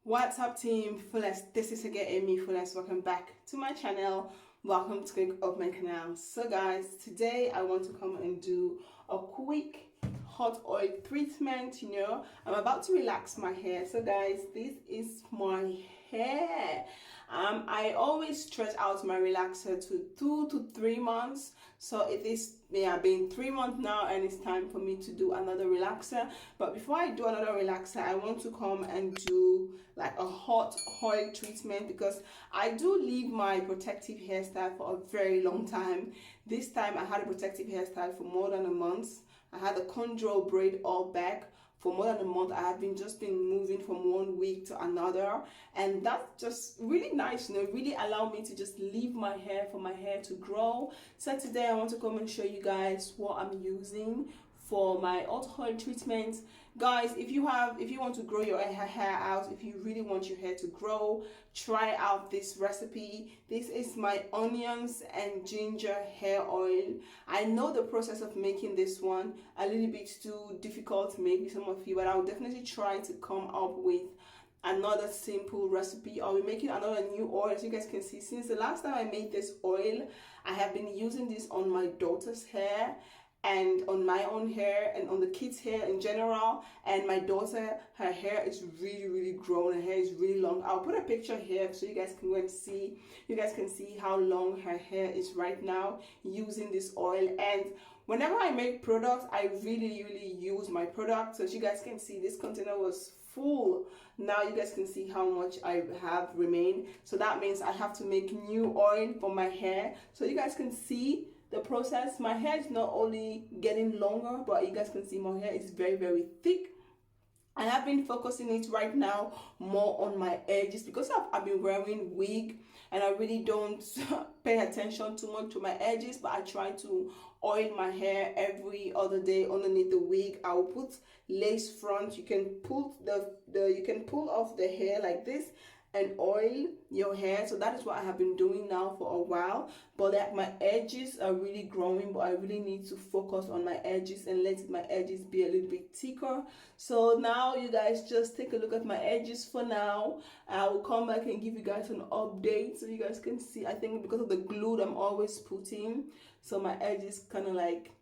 What's up, team Fullest? This is again AMIFULLEST. Welcome back to my channel. Welcome to click up my canal. So guys, today I want to come and do a quick hot oil treatment. I'm about to relax my hair. So guys, this is my hair. I always stretch out my relaxer to 2 to 3 months. So it is been 3 months now, and it's time for me to do another relaxer. But before I do another relaxer, I want to come and do like a hot oil treatment, because I do leave my protective hairstyle for a very long time. This time I had a protective hairstyle for more than a month. I had a control braid all back for more than a month. I have been moving from one week to another, and that's just really nice, really allow me to just leave my hair for my hair to grow. So today I want to come and show you guys what I'm using for my hot oil treatment. Guys, if you want to grow your hair out, if you really want your hair to grow, try out this recipe. This is my onions and ginger hair oil. I know the process of making this one a little bit too difficult, maybe some of you, but I'll definitely try to come up with another simple recipe. I'll be making another new oil. As you guys can see, since the last time I made this oil, I have been using this on my daughter's hair and on my own hair and on the kids' hair in general. And my daughter, her hair is really grown. Her hair is really long. I'll put a picture here so you guys can go and see. You guys can see how long her hair is right now using this oil. And whenever I make products, I really use my product. So as you guys can see, this container was full. Now you guys can see how much I have remained. So that means I have to make new oil for my hair. So you guys can see the process. My hair is not only getting longer, but you guys can see my hair is very thick. I have been focusing it right now more on my edges, because I've been wearing wig and I really don't pay attention too much to my edges, but I try to oil my hair every other day underneath the wig. I'll put lace front. You can pull you can pull off the hair like this and oil your hair. So that is what I have been doing now for a while. But like, my edges are really growing, but I really need to focus on my edges and let my edges be a little bit thicker. So now you guys just take a look at my edges for now. I will come back and give you guys an update so you guys can see. I think because of the glue that I'm always putting, so my edges kind of like,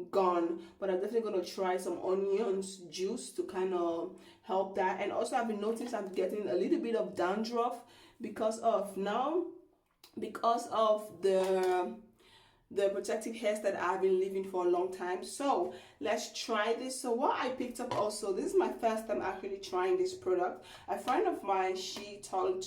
gone. But I'm definitely going to try some onions juice to kind of help that. And also I've been noticing I'm getting a little bit of dandruff because of the protective hairs that I've been living for a long time. So let's try this. So what I picked up also, this is my first time actually trying this product. A friend of mine, she told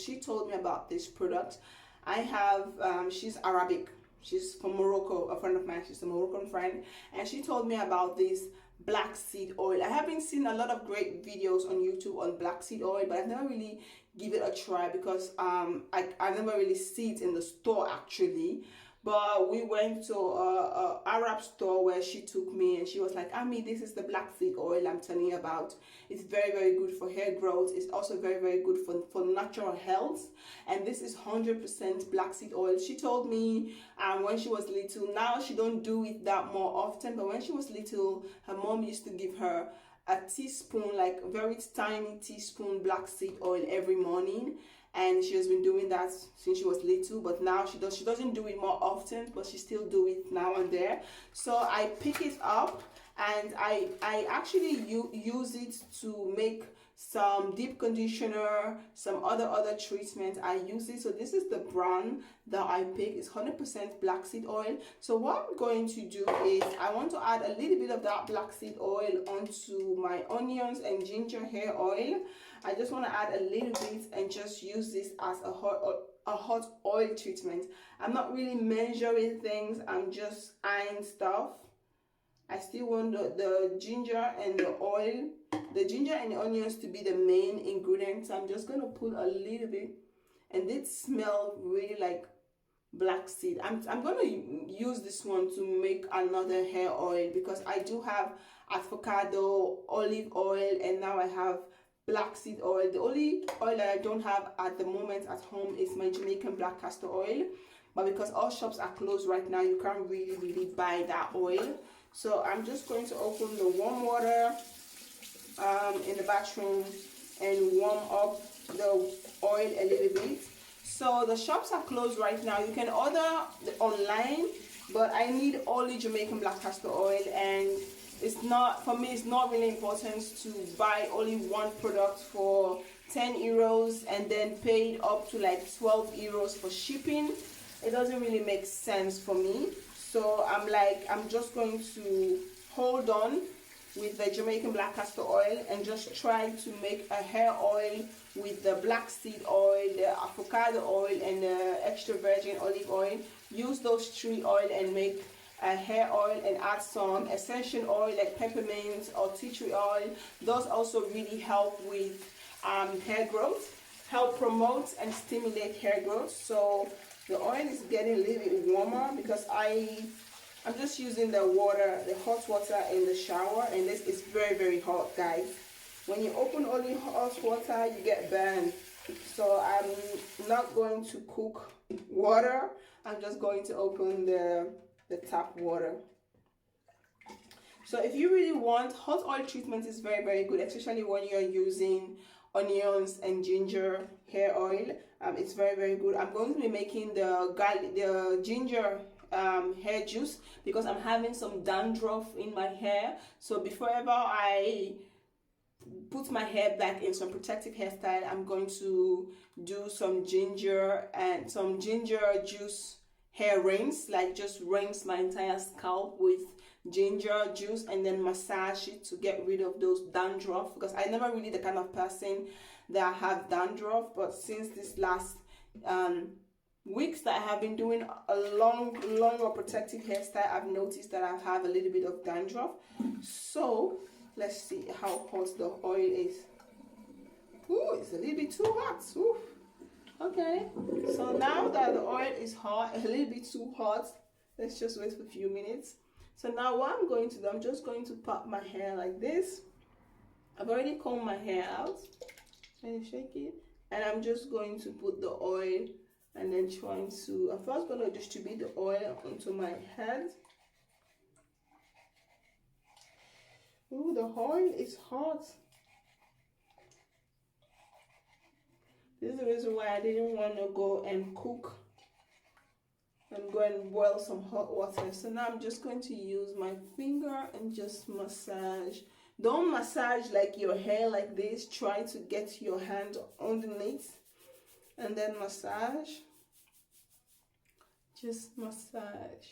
me about this product. I have she's Arabic. She's from Morocco, a friend of mine. She's a Moroccan friend, and she told me about this black seed oil. I have been seeing a lot of great videos on YouTube on black seed oil, but I've never really give it a try because I never really see it in the store actually. But we went to a Arab store where she took me, and she was like, Ami, this is the black seed oil I'm telling you about. It's very good for hair growth. It's also very good for natural health. And this is 100% black seed oil. She told me when she was little, now she don't do it that more often, but when she was little, her mom used to give her a teaspoon, like a very tiny teaspoon black seed oil every morning. And she has been doing that since she was little, but now she doesn't do it more often, but she still do it now and there. So I pick it up, and I actually use it to make some deep conditioner, some other treatment. I use it. So this is the brand that I pick. It's 100% black seed oil. So what I'm going to do is I want to add a little bit of that black seed oil onto my onions and ginger hair oil. I just want to add a little bit and just use this as a hot oil treatment. I'm not really measuring things. I'm just eyeing stuff. I still want the ginger and the oil, the ginger and the onions to be the main ingredients. I'm just going to put a little bit, and it smells really like black seed. I'm going to use this one to make another hair oil, because I do have avocado, olive oil, and now I have black seed oil. The only oil that I don't have at the moment at home is my Jamaican black castor oil, but because all shops are closed right now, you can't really buy that oil. So I'm just going to open the warm water in the bathroom and warm up the oil a little bit. So the shops are closed right now. You can order online, but I need only Jamaican black castor oil, and it's not, for me, it's not really important to buy only one product for 10 euros and then pay it up to like 12 euros for shipping. It doesn't really make sense for me. So I'm just going to hold on with the Jamaican black castor oil and just try to make a hair oil with the black seed oil, the avocado oil, and the extra virgin olive oil. Use those three oil and make a hair oil, and add some essential oil like peppermint or tea tree oil. Those also really help with hair growth, help promote and stimulate hair growth. So the oil is getting a little bit warmer because I'm just using the water, the hot water in the shower, and this is very, very hot, guys. When you open only hot water, you get burned. So I'm not going to cook water. I'm just going to open the tap water. So if you really want, hot oil treatment is very, very good, especially when you're using onions and ginger hair oil. It's very, very good. I'm going to be making the ginger hair juice because I'm having some dandruff in my hair. So before ever I put my hair back in some protective hairstyle, I'm going to do some ginger and some ginger juice hair rinse, like just rinse my entire scalp with ginger juice and then massage it to get rid of those dandruff, because I never really the kind of person that have dandruff, but since this last weeks that I have been doing a longer protective hairstyle, I've noticed that I have a little bit of dandruff. So let's see how hot the oil is. Ooh, it's a little bit too hot. Ooh. Okay, so now that the oil is hot, a little bit too hot, let's just wait for a few minutes. So now what I'm going to do, I'm just going to pop my hair like this. I've already combed my hair out. Can you shake it? And I'm just going to put the oil and then trying to, I'm first going to distribute the oil onto my head. Ooh, the oil is hot. This is the reason why I didn't want to go and cook and go and boil some hot water. So now I'm just going to use my finger and just massage. Don't massage like your hair like this. Try to get your hand underneath and then massage. Just massage.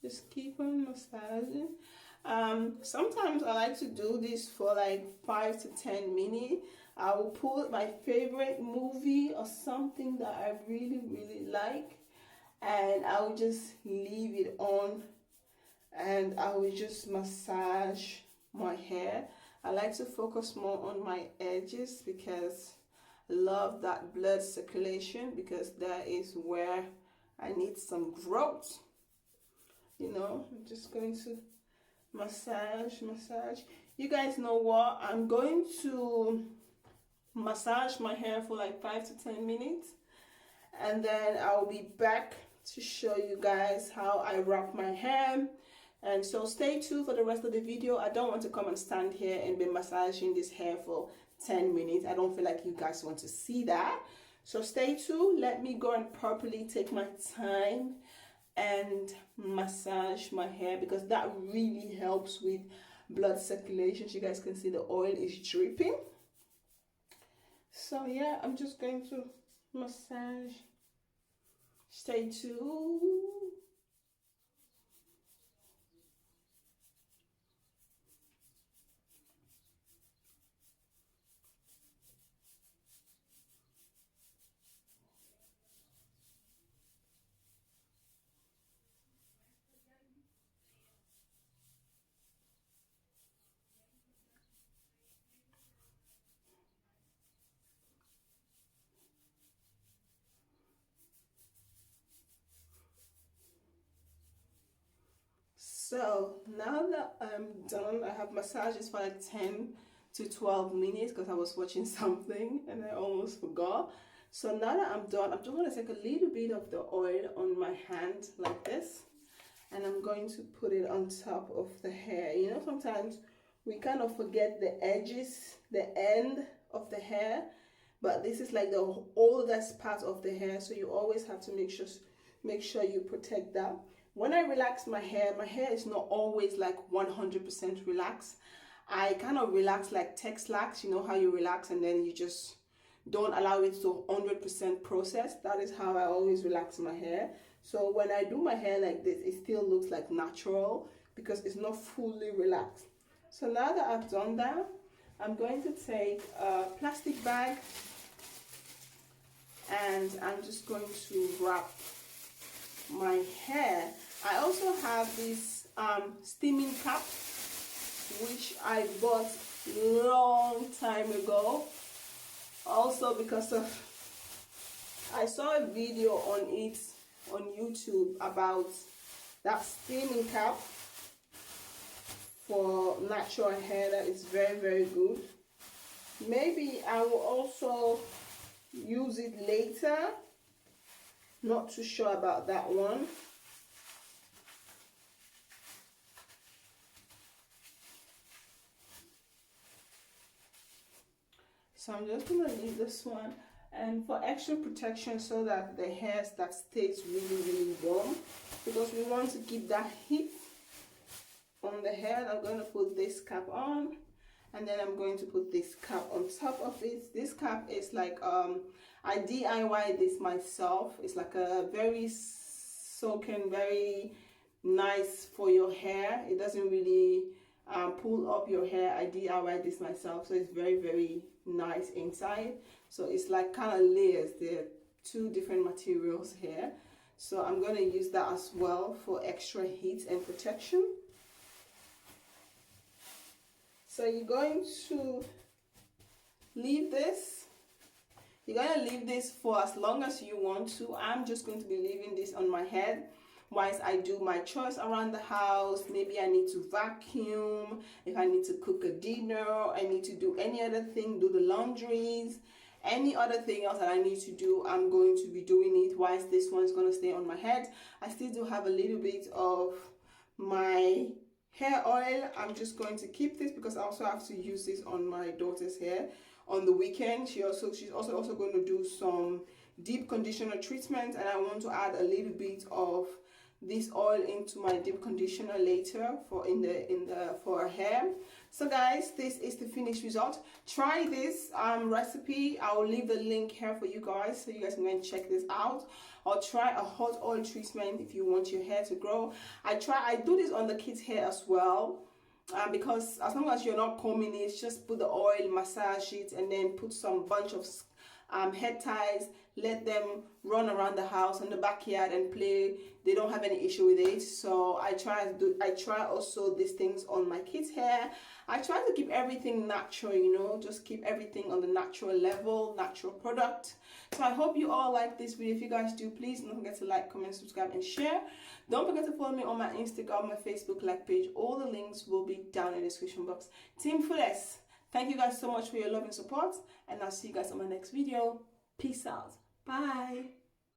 Just keep on massaging. Sometimes I like to do this for like 5 to 10 minutes. I will put my favorite movie or something that I really, really like, and I will just leave it on and I will just massage my hair. I like to focus more on my edges because I love that blood circulation, because that is where I need some growth. You know, I'm just going to massage. You guys know what? I'm going to massage my hair for like 5 to 10 minutes, and then I'll be back to show you guys how I wrap my hair. And so stay tuned for the rest of the video. I don't want to come and stand here and be massaging this hair for 10 minutes. I don't feel like you guys want to see that. So stay tuned. Let me go and properly take my time and massage my hair, because that really helps with blood circulation. So you guys can see the oil is dripping. So yeah, I'm just going to massage. Stay tuned. So now that I'm done, I have massages for like 10 to 12 minutes because I was watching something and I almost forgot. So now that I'm done, I'm just going to take a little bit of the oil on my hand like this, and I'm going to put it on top of the hair. You know, sometimes we kind of forget the edges, the end of the hair, but this is like the oldest part of the hair, so you always have to make sure you protect that. When I relax my hair is not always like 100% relaxed. I kind of relax like Tex-Lax, you know how you relax and then you just don't allow it to 100% process. That is how I always relax my hair. So when I do my hair like this, it still looks like natural because it's not fully relaxed. So now that I've done that, I'm going to take a plastic bag and I'm just going to wrap my hair. I also have this steaming cap, which I bought long time ago, also because of I saw a video on it on YouTube about that steaming cap for natural hair. That is very, very good. Maybe I will also use it later, not too sure about that one. So I'm just gonna leave this one, and for extra protection so that the hair that stays really, really warm, because we want to keep that heat on the hair. I'm going to put this cap on, and then I'm going to put this cap on top of it. This cap is like I DIY this myself. It's like a very soaking, very nice for your hair. It doesn't really pull up your hair. I DIY this myself, so it's very, very nice inside. So it's like kind of layers. There are two different materials here, so I'm going to use that as well for extra heat and protection. So you're going to leave this. You're going to leave this for as long as you want to. I'm just going to be leaving this on my head whilst I do my chores around the house. Maybe I need to vacuum, if I need to cook a dinner, I need to do any other thing, do the laundries, any other thing else that I need to do, I'm going to be doing it whilst this one's going to stay on my head. I still do have a little bit of my hair oil. I'm just going to keep this because I also have to use this on my daughter's hair on the weekend. She's also going to do some deep conditioner treatment, and I want to add a little bit of this oil into my deep conditioner later for for her hair. So guys, this is the finished result. Try this recipe. I will leave the link here for you guys so you guys can go and check this out, or try a hot oil treatment if you want your hair to grow. I do this on the kids' hair as well, because as long as you're not combing it, just put the oil, massage it, and then put some bunch of head ties, let them run around the house and the backyard and play. They don't have any issue with it. So I try also these things on my kids' hair. I try to keep everything natural, you know, just keep everything on the natural level, natural product. So I hope you all like this video. If you guys do, please don't forget to like, comment, subscribe, and share. Don't forget to follow me on my Instagram, my Facebook like page. All the links will be down in the description box. Team Fullest, thank you guys so much for your love and support, and I'll see you guys on my next video. Peace out. Bye.